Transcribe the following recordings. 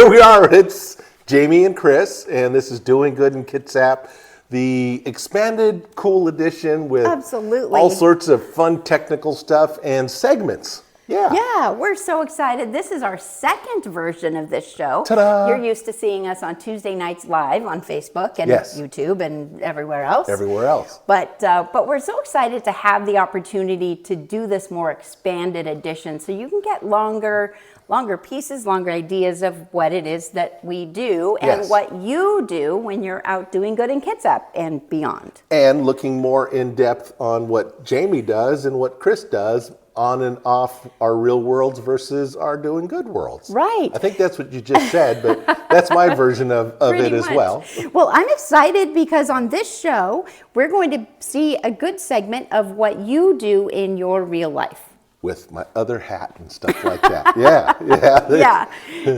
here we are. It's Jamie and Chris, and this is Doing Good in Kitsap, the expanded, cool edition with absolutely all sorts of fun technical stuff and segments. Yeah, we're so excited. This is our second version of this show. Ta-da! You're used to seeing us on Tuesday nights live on Facebook and YouTube and everywhere else. But we're so excited to have the opportunity to do this more expanded edition so you can get longer pieces, longer ideas of what it is that we do and what you do when you're out doing good in Kitsap and beyond. And looking more in depth on what Jamie does and what Chris does on and off our real worlds versus our doing good worlds. Right. I think that's what you just said, but that's my version of it as well. Well, I'm excited because on this show, we're going to see a good segment of what you do in your real life. With my other hat and stuff like that. Yeah.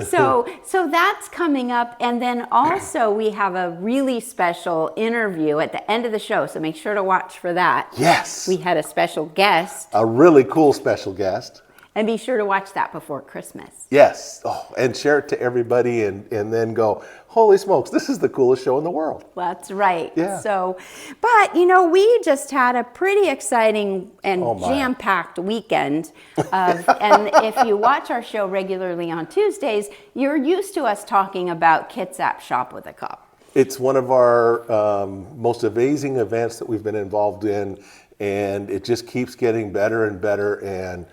So that's coming up. And then also we have a really special interview at the end of the show. So make sure to watch for that. Yes. We had a special guest. A really cool special guest. And be sure to watch that before Christmas. Yes. Oh, and share it to everybody and then go, holy smokes, this is the coolest show in the world. That's right. Yeah. So, but we just had a pretty exciting and jam-packed weekend. And if you watch our show regularly on Tuesdays, you're used to us talking about Kitsap Shop with a Cop. It's one of our most amazing events that we've been involved in, and it just keeps getting better and better, and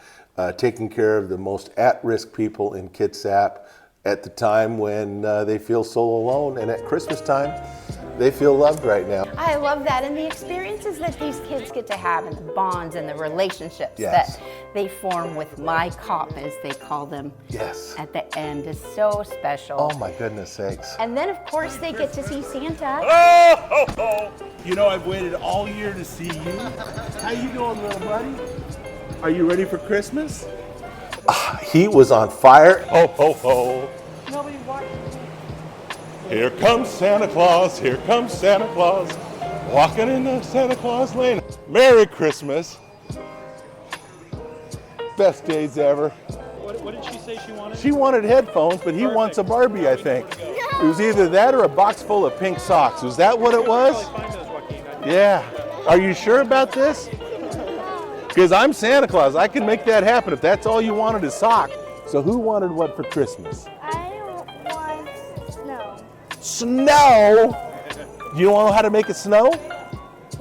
taking care of the most at-risk people in Kitsap at the time when they feel so alone, and at Christmas time, they feel loved right now. I love that, and the experiences that these kids get to have, and the bonds and the relationships that they form with my cop, as they call them, at the end is so special. Oh my goodness sakes. And then of course they get to see Santa. Oh! I've waited all year to see you. How you doing, little buddy? Are you ready for Christmas? He was on fire. Ho, ho, ho. Nobody watched. Here comes Santa Claus, here comes Santa Claus, walking in the Santa Claus lane. Merry Christmas. Best days ever. What did she say she wanted? She wanted headphones, but he wants a Barbie, I think. It was either that or a box full of pink socks. Was that what it was? Yeah. Are you sure about this? Because I'm Santa Claus. I can make that happen if that's all you wanted is sock. So who wanted what for Christmas? I want snow. Snow? Do you know how to make it snow?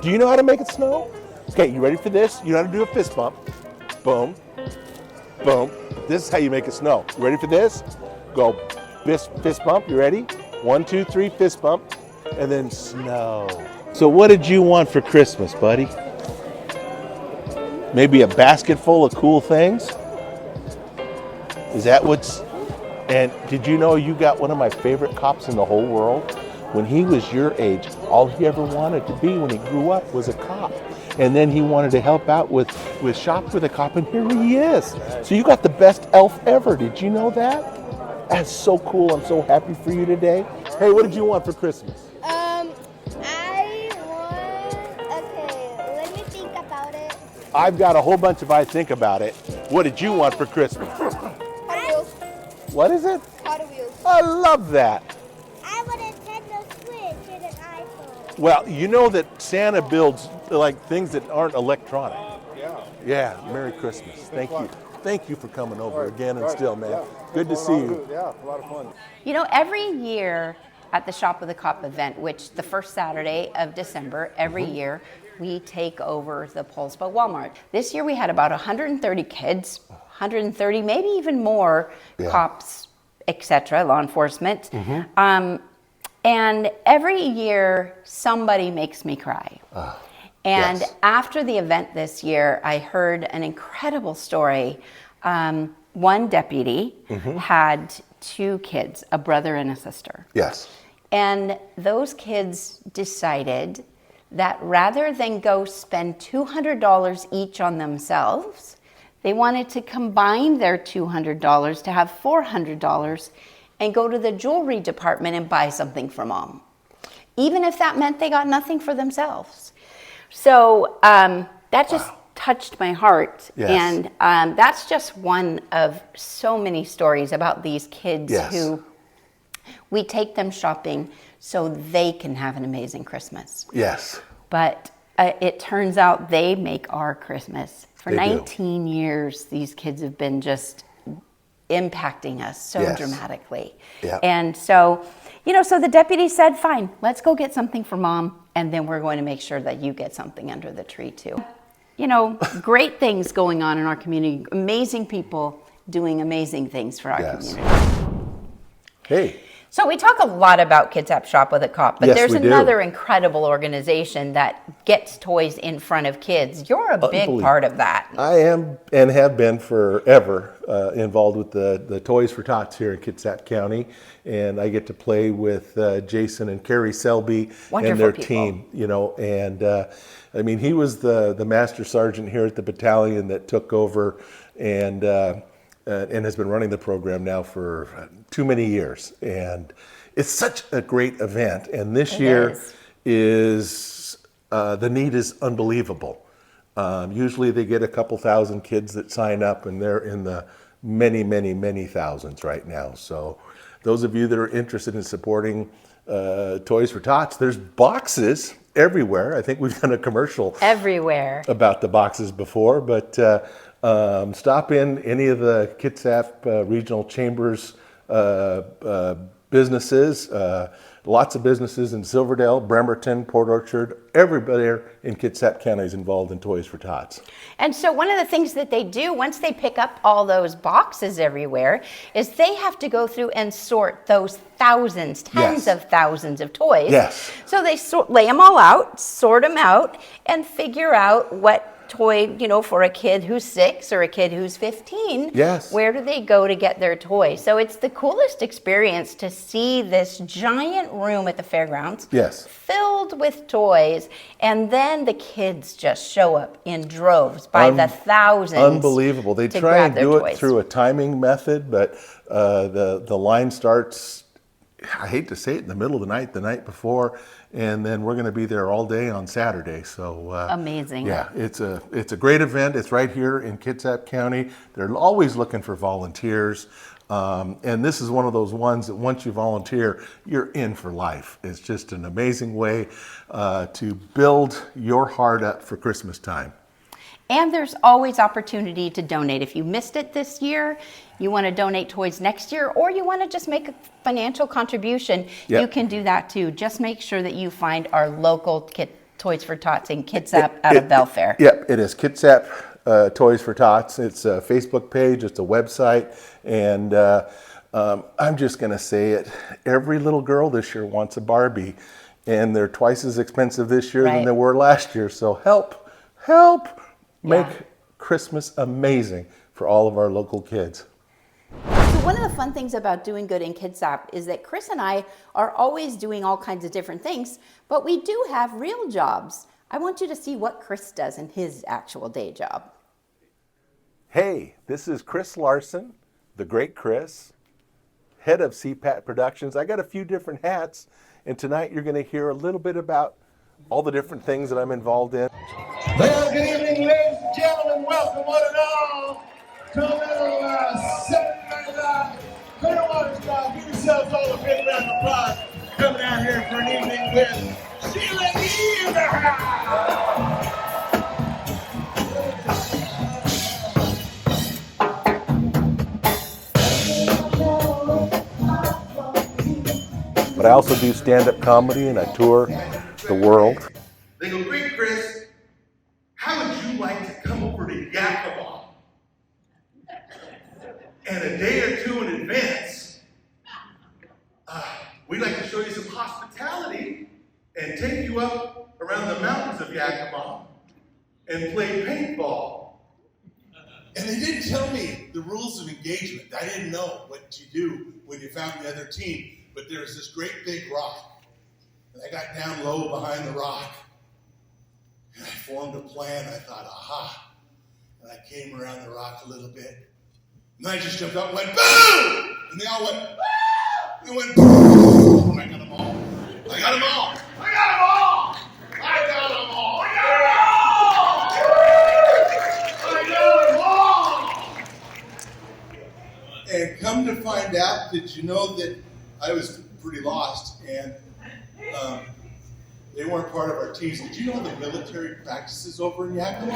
Do you know how to make it snow? Okay, you ready for this? You know how to do a fist bump. Boom. Boom. This is how you make it snow. You ready for this? Go fist bump. You ready? 1, 2, 3, fist bump. And then snow. So what did you want for Christmas, buddy? Maybe a basket full of cool things? Is that what's... And did you know you got one of my favorite cops in the whole world? When he was your age, all he ever wanted to be when he grew up was a cop. And then he wanted to help out with Shop with a Cop, and here he is. So you got the best elf ever. Did you know that? That's so cool. I'm so happy for you today. Hey, what did you want for Christmas? Let me think about it. I've got a whole bunch of I think about it. What did you want for Christmas? Hot Wheels. What is it? Hot Wheels. I love that. I want a Nintendo Switch and an iPhone. Well, you know that Santa builds like things that aren't electronic. Yeah. Merry Christmas. Thank you. Thank you for coming over again and still, man. Good to see you. Yeah, a lot of fun. Every year at the Shop with a Cop event, which the first Saturday of December every year, we take over the Polsbo Walmart. This year we had about 130 kids, 130, maybe even more cops, etc., law enforcement. And every year somebody makes me cry. And after the event this year, I heard an incredible story. One deputy had 2 kids, a brother and a sister. Yes. And those kids decided that rather than go spend $200 each on themselves, they wanted to combine their $200 to have $400 and go to the jewelry department and buy something for mom, even if that meant they got nothing for themselves. So that just touched my heart. Yes. And that's just one of so many stories about these kids who We take them shopping so they can have an amazing Christmas. Yes. But it turns out they make our Christmas. For They do. 19 years, these kids have been just impacting us so Yes. dramatically. Yeah. And so, so the deputy said, fine, let's go get something for Mom, and then we're going to make sure that you get something under the tree too. Great things going on in our community, amazing people doing amazing things for our Yes. community. Hey. So we talk a lot about Kitsap Shop with a Cop, but Yes, there's we do. another incredible organization that gets toys in front of kids. You're a big Unbelievable. part of that. I am and have been forever involved with the Toys for Tots here in Kitsap County, and I get to play with Jason and Carrie Selby Wonderful and their people. team. And he was the master sergeant here at the battalion that took over and has been running the program now for too many years. And it's such a great event. And this year is the need is unbelievable. Usually they get a couple thousand kids that sign up, and they're in the many, many, many thousands right now. So those of you that are interested in supporting Toys for Tots, there's boxes everywhere. I think we've done a commercial Everywhere. about the boxes before, but stop in any of the Kitsap Regional Chambers businesses. Lots of businesses in Silverdale, Bremerton, Port Orchard. Everybody in Kitsap County is involved in Toys for Tots. And so one of the things that they do once they pick up all those boxes everywhere is they have to go through and sort those thousands, tens Yes. of thousands of toys. Yes. So they lay them all out, sort them out, and figure out what toy, for a kid who's 6 or a kid who's 15. Yes. Where do they go to get their toy? So it's the coolest experience to see this giant room at the fairgrounds. Yes. Filled with toys, and then the kids just show up in droves by the thousands. Unbelievable. They to try grab and their do toys. it through a timing method, but the line starts, I hate to say it, in the middle of the night before, and then we're going to be there all day on Saturday. So Amazing. Yeah, it's a great event. It's right here in Kitsap County. They're always looking for volunteers, and this is one of those ones that once you volunteer, you're in for life. It's just an amazing way to build your heart up for Christmas time. And there's always opportunity to donate. If you missed it this year, you want to donate toys next year, or you want to just make a financial contribution, Yep. you can do that too. Just make sure that you find our local Toys for Tots in Kitsap out of Belfair. Yep, it is Kitsap Toys for Tots. It's a Facebook page, it's a website, and I'm just going to say it. Every little girl this year wants a Barbie, and they're twice as expensive this year Right. than they were last year. So help make Christmas amazing for all of our local kids. So one of the fun things about doing good in Kitsap is that Chris and I are always doing all kinds of different things, but we do have real jobs. I want you to see what Chris does in his actual day job. Hey, this is Cris Larsen, the great Chris, head of CPAT Productions. I got a few different hats, and tonight you're going to hear a little bit about all the different things that I'm involved in. Well, good evening, ladies and gentlemen. Welcome one and all to a little Saturday Night Live Clearwater Drive. Give yourselves all a big round of applause. Coming out here for an evening with Sheila E. in the house. But I also do stand-up comedy, and I tour the world. They go, great, Chris. How would you like to come over to Yakima? And a day or two in advance, we'd like to show you some hospitality and take you up around the mountains of Yakima and play paintball. And they didn't tell me the rules of engagement. I didn't know what you do when you found the other team. But there was this great big rock. And I got down low behind the rock. And I formed a plan. I thought, aha. And I came around the rock a little bit. And I just jumped up and went, boom! And they all went, woo! And they went, boom! And I got them all. I got them all. I got them all! I got them all! I got them all! I got them all! And come to find out, did you know that I was pretty lost, and they weren't part of our teams. Did you know the military practices over in Yakima?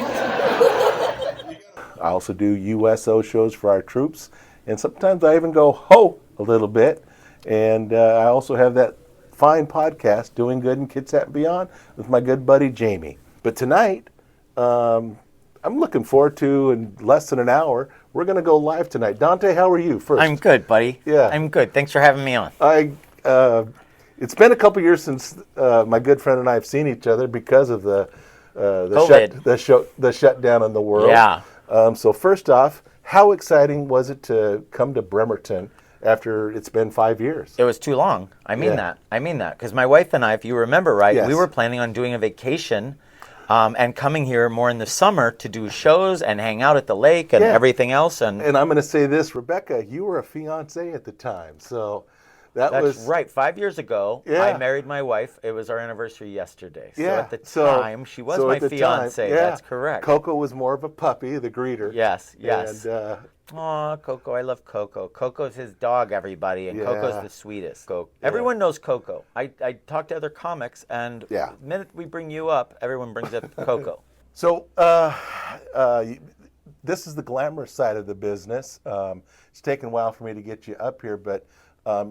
I also do USO shows for our troops, and sometimes I even go ho a little bit. And I also have that fine podcast, Doing Good in Kitsap Beyond, with my good buddy Jamie. But tonight, I'm looking forward to, in less than an hour, we're going to go live tonight. Dante, how are you first? I'm good, buddy. Yeah. I'm good. Thanks for having me on. It's been a couple years since my good friend and I have seen each other because of the shutdown in the world. Yeah. So first off, how exciting was it to come to Bremerton after it's been 5 years? It was too long. I mean Yeah. that. Because my wife and I, if you remember right, Yes. we were planning on doing a vacation and coming here more in the summer to do shows and hang out at the lake and Yeah. everything else. And And I'm going to say this, Rebecca, you were a fiance at the time, so that that's was right. 5 years ago, Yeah. I married my wife. It was our anniversary yesterday. So Yeah. at the time, she was so my at the time, fiance. yeah. That's correct. Coco was more of a puppy, the greeter. Yes, yes. And Aw, Coco, I love Coco. Coco's his dog, everybody, and Yeah. Coco's the sweetest. Everyone knows Coco. I talk to other comics, and Yeah. the minute we bring you up, everyone brings up Coco. So this is the glamorous side of the business. It's taken a while for me to get you up here, but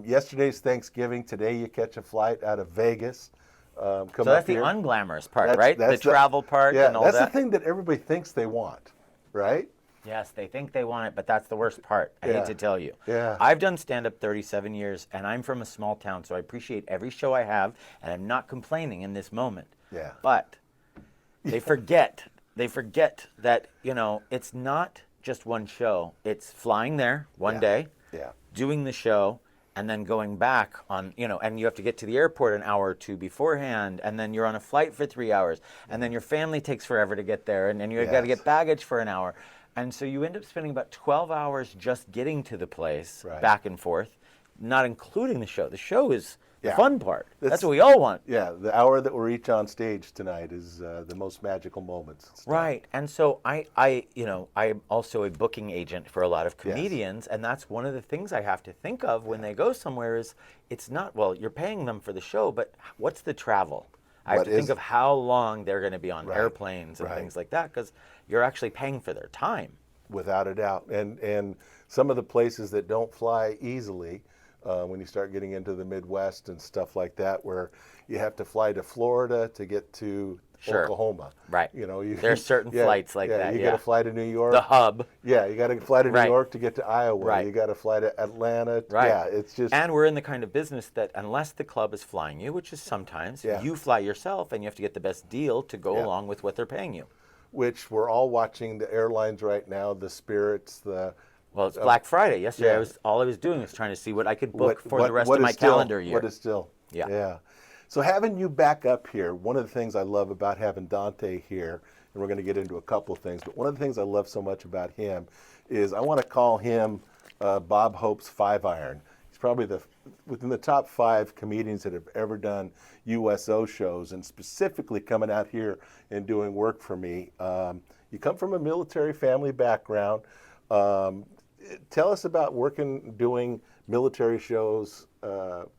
yesterday's Thanksgiving. Today you catch a flight out of Vegas. Come So that's up the here. unglamorous part, That's- right? that's The travel part Yeah, and all that's that. the thing that everybody thinks they want, right? Yes, they think they want it, but that's the worst part. I Yeah. hate to tell you. Yeah. I've done stand-up 37 years, and I'm from a small town, so I appreciate every show I have, and I'm not complaining in this moment. Yeah. But they forget that, it's not just one show. It's flying there one day, Yeah. doing the show, and then going back on, and you have to get to the airport an hour or two beforehand, and then you're on a flight for 3 hours, and then your family takes forever to get there, and then you've got to Yes. get baggage for an hour. And so you end up spending about 12 hours just getting to the place, Right. back and forth, not including the show. The show is the Yeah. fun part. That's That's- what we all want. Yeah, the hour that we're each on stage tonight is the most magical moments. Right. And so I'm also a booking agent for a lot of comedians, and that's one of the things I have to think of when they go somewhere is it's not, well, you're paying them for the show, but what's the travel? I have What to think is- of how long they're going to be on Right, airplanes and right. things like that, because you're actually paying for their time. Without a doubt. And some of the places that don't fly easily, when you start getting into the Midwest and stuff like that, where you have to fly to Florida to get to Sure. Oklahoma. Right. You, There's certain flights like that, You yeah. got to fly to New York. The hub. Yeah, you got to fly to New Right. York to get to Iowa. Right. You got to fly to Atlanta. Right. Yeah, it's just. And we're in the kind of business that unless the club is flying you, which is sometimes, Yeah. you fly yourself and you have to get the best deal to go Yeah. along with what they're paying you. which we're all watching the airlines right now, the Spirits, the. Well, it's Black Friday. Yesterday, yeah. all I was doing was trying to see what I could book for the rest what of my is still- calendar year. What is still. Yeah. Yeah. So having you back up here, one of the things I love about having Dante here, and we're going to get into a couple of things, but one of the things I love so much about him is I want to call him Bob Hope's 5-iron. He's probably within the top 5 comedians that have ever done USO shows, and specifically coming out here and doing work for me. You come from a military family background. Tell us about doing military shows.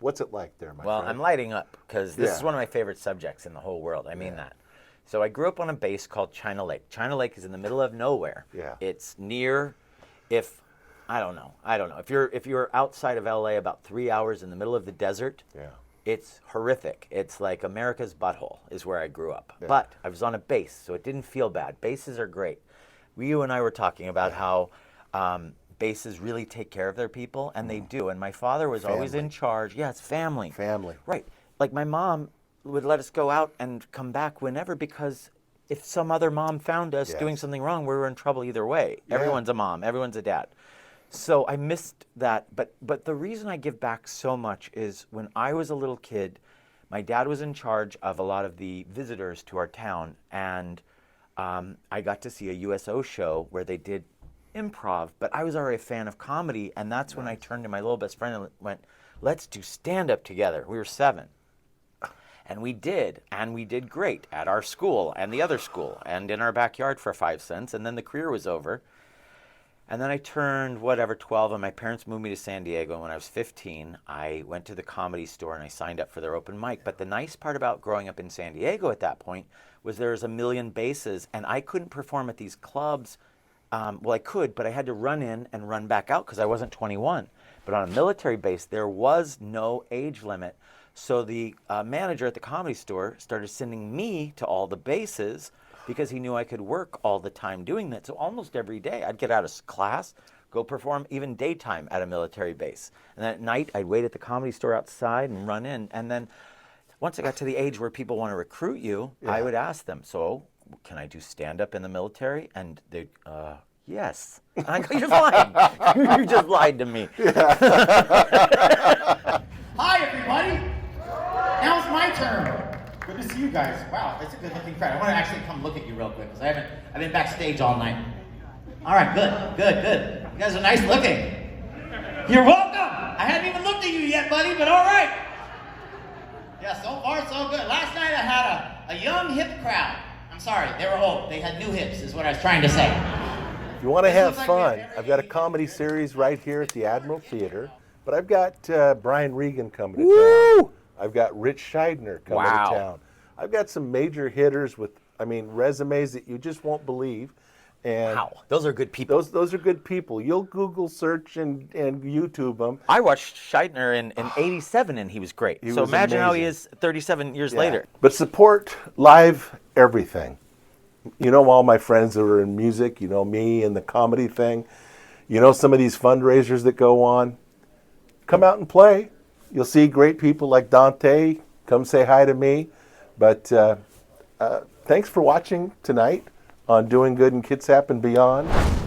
What's it like there, my Well, friend? I'm lighting up because this is Yeah. one of my favorite subjects in the whole world. I mean that. So I grew up on a base called China Lake. China Lake is in the middle of nowhere. Yeah. It's near, I don't know. If you're outside of LA about 3 hours in the middle of the desert, Yeah. it's horrific. It's like America's butthole is where I grew up. But I was on a base, so it didn't feel bad. Bases are great. You and I were talking about how bases really take care of their people, and they do. And my father was always in charge. Yeah, it's family. Family. Right. Like my mom would let us go out and come back whenever, because if some other mom found us doing something wrong, we were in trouble either way. Yeah. Everyone's a mom. Everyone's a dad. So I missed that. But the reason I give back so much is when I was a little kid, my dad was in charge of a lot of the visitors to our town, and I got to see a USO show where they did improv, but I was already a fan of comedy, and that's when I turned to my little best friend and went, let's do stand-up together. We were 7. And we did great at our school and the other school and in our backyard for 5 cents, and then the career was over. And then I turned, 12, and my parents moved me to San Diego. And when I was 15, I went to the Comedy Store and I signed up for their open mic. But the nice part about growing up in San Diego at that point was there was a million bases, and I couldn't perform at these clubs. Well, I could, but I had to run in and run back out because I wasn't 21. But on a military base, there was no age limit. So the manager at the Comedy Store started sending me to all the bases because he knew I could work all the time doing that. So almost every day I'd get out of class, go perform even daytime at a military base. And then at night I'd wait at the Comedy Store outside and run in. And then once I got to the age where people want to recruit you, I would ask them, so can I do stand-up in the military? And they'd, yes. And I go, you're lying. You just lied to me. Hi, everybody. Now it's my turn. Good to see you guys. Wow, that's a good-looking crowd. I want to actually come look at you real quick because I've been backstage all night. All right, good. You guys are nice looking. You're welcome. I haven't even looked at you yet, buddy, but all right. Yeah, so far so good. Last night I had a young hip crowd. I'm sorry, they were old. They had new hips, is what I was trying to say. If you want to have fun, I've got a comedy series right here at the Admiral Theater, but I've got Brian Regan coming to town. I've got Rich Scheidner coming to town. I've got some major hitters with, resumes that you just won't believe. And wow, those are good people. Those are good people. You'll Google search and YouTube them. I watched Scheidner in '87 and he was great. So imagine how he is 37 years later. But support live everything. You know all my friends that are in music. You know me and the comedy thing. You know some of these fundraisers that go on. Come out and play. You'll see great people like Dante. Come say hi to me. But thanks for watching tonight on Doing Good in Kitsap and Beyond.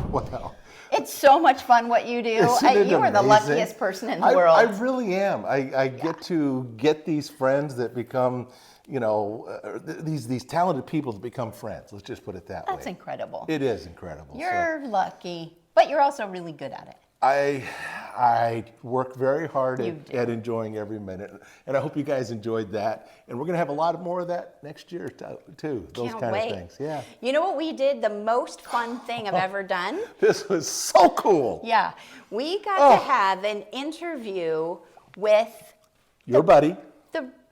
Wow. It's so much fun what you do. You are the luckiest person in the world. I really am. I get to get these friends that become, these talented people that become friends. Let's just put it that way. That's incredible. It is incredible. You're lucky, but you're also really good at it. I work very hard at enjoying every minute, and I hope you guys enjoyed that. And we're going to have a lot more of that next year too. Those kind of things. Yeah. You know what we did? The most fun thing I've ever done. This was so cool. Yeah, we got to have an interview with your buddy.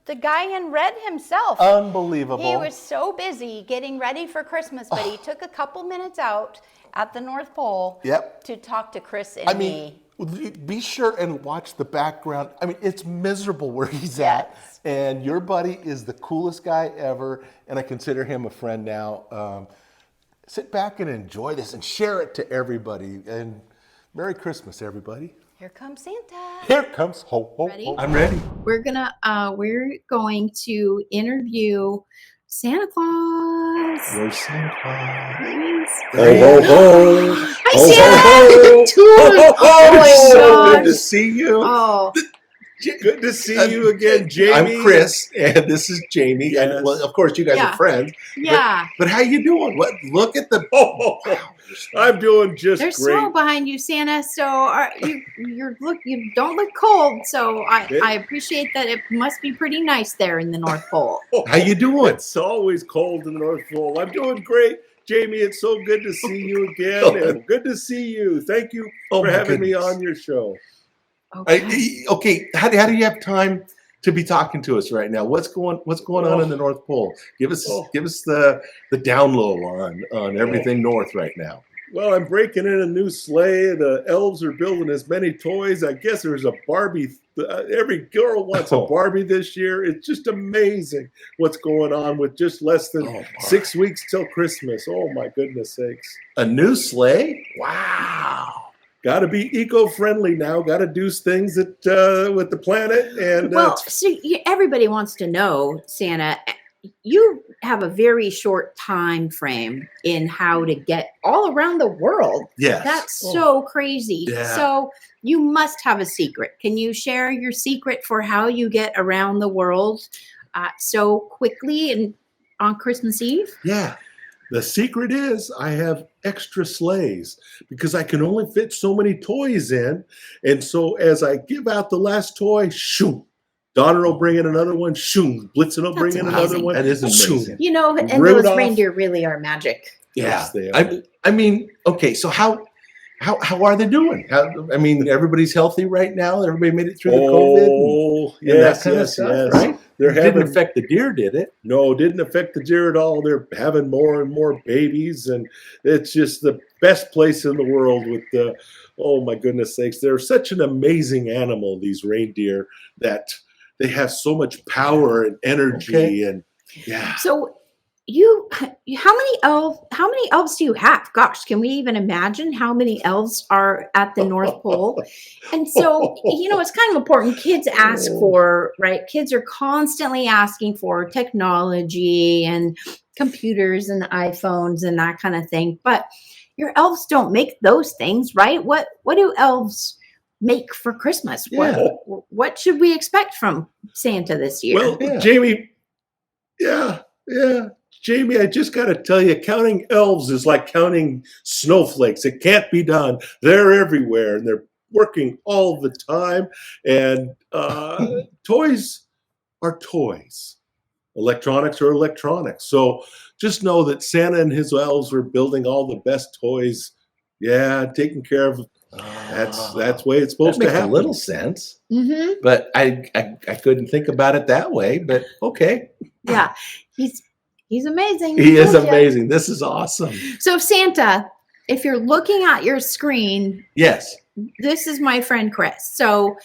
The guy in red himself. Unbelievable. He was so busy getting ready for Christmas, but he took a couple minutes out at the North Pole to talk to Chris and me. Be sure and watch the background. It's miserable where he's at. And your buddy is the coolest guy ever, and I consider him a friend now. Sit back and enjoy this and share it to everybody. And Merry Christmas, everybody. Here comes Santa. Here comes ho, ho, ho. I'm ready. We're going to interview Santa Claus. Where's Santa Claus? Hey, ho, ho. Hi, Santa. Oh my God. Good to see you. Oh. Good to see you again, Jamie. I'm Chris, and this is Jamie. Yes. And well, of course, you guys are friends. Yeah. But how you doing? Look at the. Wow. I'm doing just There's great. snow behind you, Santa. So you don't look cold. So I appreciate that. It must be pretty nice there in the North Pole. How you doing? It's always cold in the North Pole. I'm doing great. Jamie, it's so good to see you again. And good to see you. Thank you for having me on your show. Okay. How do you have time to be talking to us right now? What's going on in the North Pole? Give us the down low on everything north right now. Well, I'm breaking in a new sleigh. The elves are building as many toys. I guess there's a Barbie. Every girl wants a Barbie this year. It's just amazing what's going on with just less than 6 weeks till Christmas. Oh, my goodness sakes. A new sleigh? Wow. Got to be eco-friendly now. Got to do things that with the planet. And everybody wants to know, Santa, you have a very short time frame in how to get all around the world. Yes. That's so crazy. Yeah. So you must have a secret. Can you share your secret for how you get around the world so quickly and on Christmas Eve? Yeah. The secret is I have extra sleighs because I can only fit so many toys in. And so as I give out the last toy, shoot, Donner will bring in another one, shoot, Blitzen will bring in another one. That is amazing. You know, and Rudolph. those reindeer really are magic. Yeah. Yes, they are. Okay, so how How are they doing? I mean, everybody's healthy right now. Everybody made it through the COVID. And Yes, that kind of yes, stuff, yes. right? They're It didn't having, affect the deer, did it? no, it didn't affect the deer at all. They're having more and more babies, and it's just the best place in the world with the, oh my goodness sakes. They're such an amazing animal, these reindeer, that they have so much power and energy. And yeah. So how many elves do you have? Gosh, can we even imagine how many elves are at the North Pole? And so, it's kind of important. Kids ask for, right? Kids are constantly asking for technology and computers and iPhones and that kind of thing. But your elves don't make those things, right? What do elves make for Christmas? Yeah. What should we expect from Santa this year? Well, Jamie, yeah. Jamie, I just got to tell you, counting elves is like counting snowflakes. It can't be done. They're everywhere, and they're working all the time. And toys are toys. Electronics are electronics. So just know that Santa and his elves are building all the best toys. Yeah, taking care of. That's the way it's supposed That to makes happen. a little sense. Mm-hmm. But I couldn't think about it that way. But okay. Yeah, he's amazing. He is amazing. This is awesome. So Santa, if you're looking at your screen, Yes. this is my friend Chris. So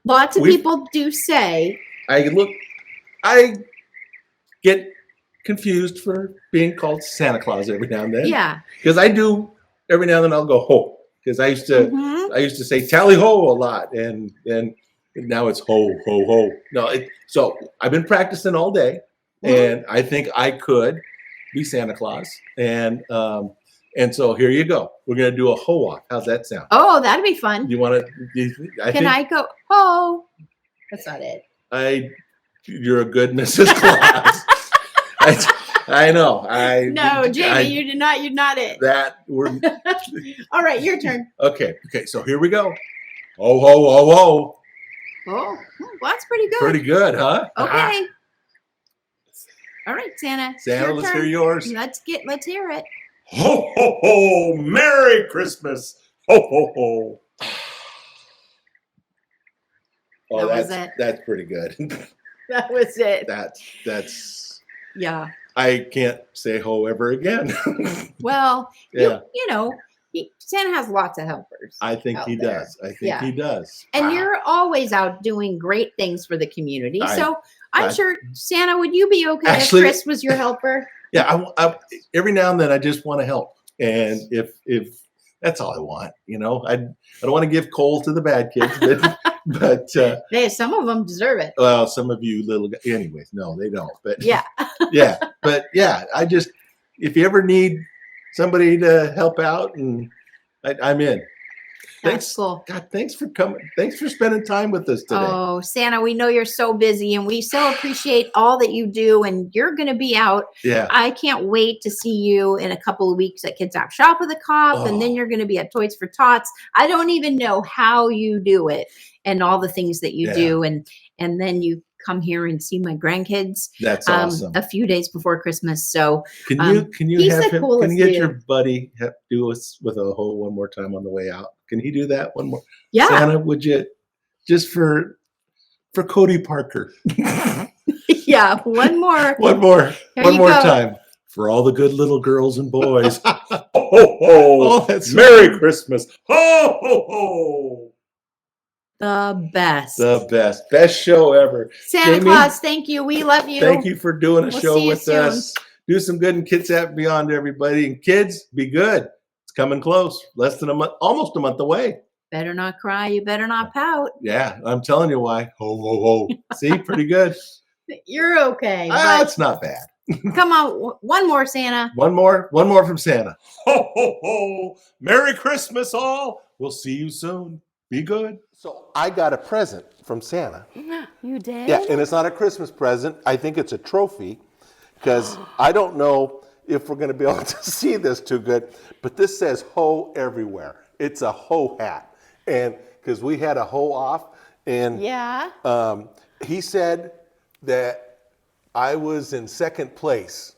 lots of people do say, I get confused for being called Santa Claus every now and then. yeah. Because I do every now and then I'll go ho. Because I used to say tally ho a lot, and now it's ho ho ho. No, so I've been practicing all day, and I think I could be Santa Claus, and so here you go. We're gonna do a ho off. How's that sound? Oh, that'd be fun. You want to? Can I go? Oh, that's not it. You're a good Mrs. Claus. I know. No, Jamie, you're not it. All right, your turn. Okay. So here we go. Ho ho ho ho. Oh, well, that's pretty good. Pretty good, huh? Okay. All right, Santa. Santa, let's hear yours. Let's hear it. Ho, ho, ho. Merry Christmas. Ho, ho, ho. Oh, That was it. That's pretty good. That was it. That's. Yeah. I can't say ho ever again. Well, Yeah. Santa has lots of helpers. I think he there. does. I think he does. And you're always out doing great things for the community. So I'm I- sure, Santa, would you be okay Actually- if Chris was your helper? Yeah, I every now and then I just want to help, and if that's all I want, I don't want to give coal to the bad kids, but Hey, some of them deserve it. well, some of you little guys, anyways, no, they don't. But Yeah. I just if you ever need somebody to help out, and I'm in. That's cool. God, thanks for coming. Thanks for spending time with us today. Oh, Santa, we know you're so busy and we so appreciate all that you do, and you're going to be out. Yeah. I can't wait to see you in a couple of weeks at Kitsap Shop with a Cop, and then you're going to be at Toys for Tots. I don't even know how you do it and all the things that you do. And then you come here and see my grandkids. That's awesome. A few days before Christmas. So Can you he's have the him? Can coolest you get dude. your buddy do us with a ho one more time on the way out? Can he do that one more? Yeah. Santa, would you just for Cody Parker? Yeah, one more. One more There you go. time for all the good little girls and boys. Ho, ho, ho. That's Merry Christmas. Ho, ho, ho. The best. The best show ever. Santa Jamie, Claus, thank you. We love you. Thank you for doing a We'll show see you with soon. us. Do some good in Kitsap Beyond, everybody. And kids, be good. It's coming close. Less than a month, almost a month away. Better not cry. You better not pout. Yeah, I'm telling you why. Ho, ho, ho. See, pretty good. You're okay. It's not bad. But come on, one more, Santa. One more from Santa. Ho, ho, ho. Merry Christmas, all. We'll see you soon. Be good. So I got a present from Santa. You did? Yeah, and it's not a Christmas present. I think it's a trophy, because I don't know if we're going to be able to see this too good, but this says ho everywhere. It's a ho hat. And because we had a ho off, and he said that I was in second place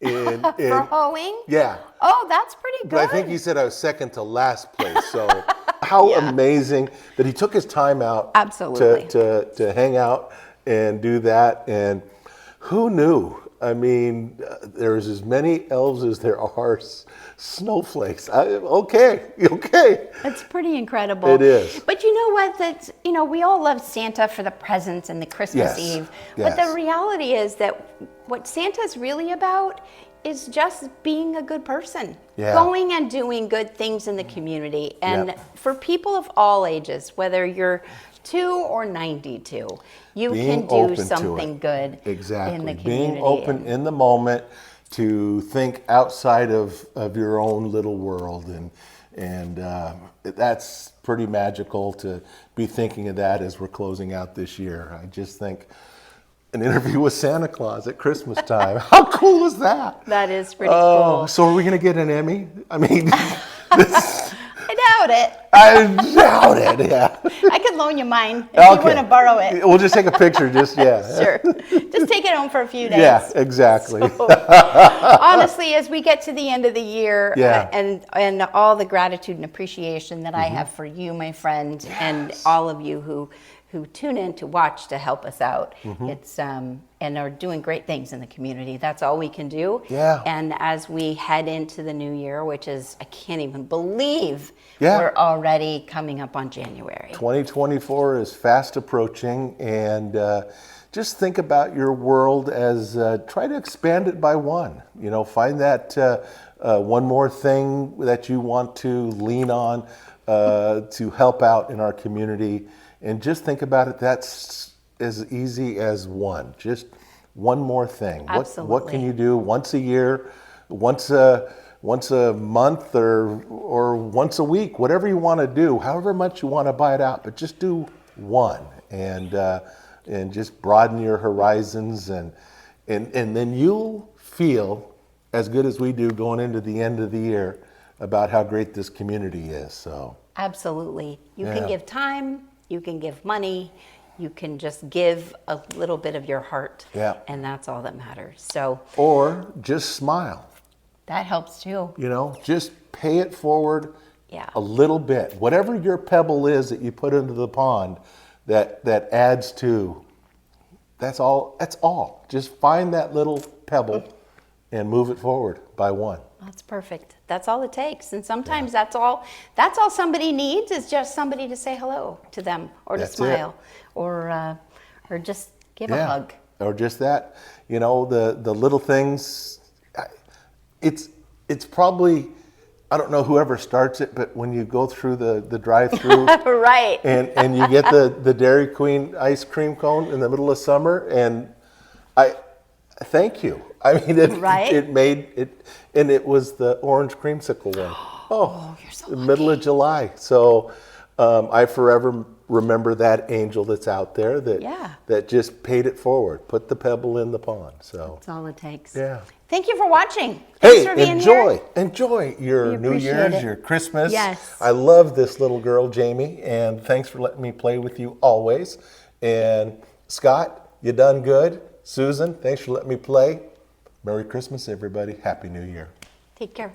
For hoeing? Yeah. Oh, that's pretty good. But I think he said I was second to last place. So how amazing that he took his time out Absolutely. to hang out and do that. And who knew? I mean, there's as many elves as there are snowflakes. Okay. It's pretty incredible. It is. But you know what? That's, we all love Santa for the presents and the Christmas Yes. Eve. Yes. But the reality is that what Santa's really about is just being a good person. Yeah. Going and doing good things in the community. And for people of all ages, whether you're 2 or 92, you Being can do open to something it. good Exactly. in the community. Being open in the moment to think outside of your own little world. And that's pretty magical to be thinking of that as we're closing out this year. I just think an interview with Santa Claus at Christmas time. How cool is that? That is pretty cool. So are we going to get an Emmy? I mean, this, I doubt it. I doubt it, yeah. I could loan you mine if you want to borrow it. We'll just take a picture, Sure. Just take it home for a few days. Yeah, exactly. So, honestly, as we get to the end of the year and all the gratitude and appreciation that I have for you, my friend, and all of you who tune in to watch to help us out. It's and are doing great things in the community. That's all we can do. Yeah. And as we head into the new year, which is, I can't even believe we're already coming up on January. 2024 is fast approaching, and just think about your world as try to expand it by one. Find that one more thing that you want to lean on to help out in our community. And just think about it, that's as easy as one. Just one more thing. Absolutely. What can you do once a year, once a month, or once a week, whatever you want to do, however much you want to buy it out, but just do one and just broaden your horizons and then you'll feel as good as we do going into the end of the year about how great this community is. So absolutely. You can give time. You can give money, you can just give a little bit of your heart, and that's all that matters. So, or just smile. That helps too. Just pay it forward a little bit. Whatever your pebble is that you put into the pond that adds to, that's all. Just find that little pebble and move it forward by one. That's perfect. That's all it takes. And sometimes that's all somebody needs is just somebody to say hello to them or to smile or just give a hug. Or just that, the little things. It's probably, I don't know whoever starts it, but when you go through the drive-through right. and you get the Dairy Queen ice cream cone in the middle of summer, and I thank you. I mean, it made it, and it was the orange creamsicle one. Oh, you're so lucky. Middle of July. So I forever remember that angel that's out there that just paid it forward, put the pebble in the pond. So that's all it takes. Yeah. Thank you for watching. Thanks for being here. Enjoy your New Year's, your Christmas. Yes. I love this little girl, Jamie, and thanks for letting me play with you always. And Scott, you done good. Susan, thanks for letting me play. Merry Christmas, everybody. Happy New Year. Take care.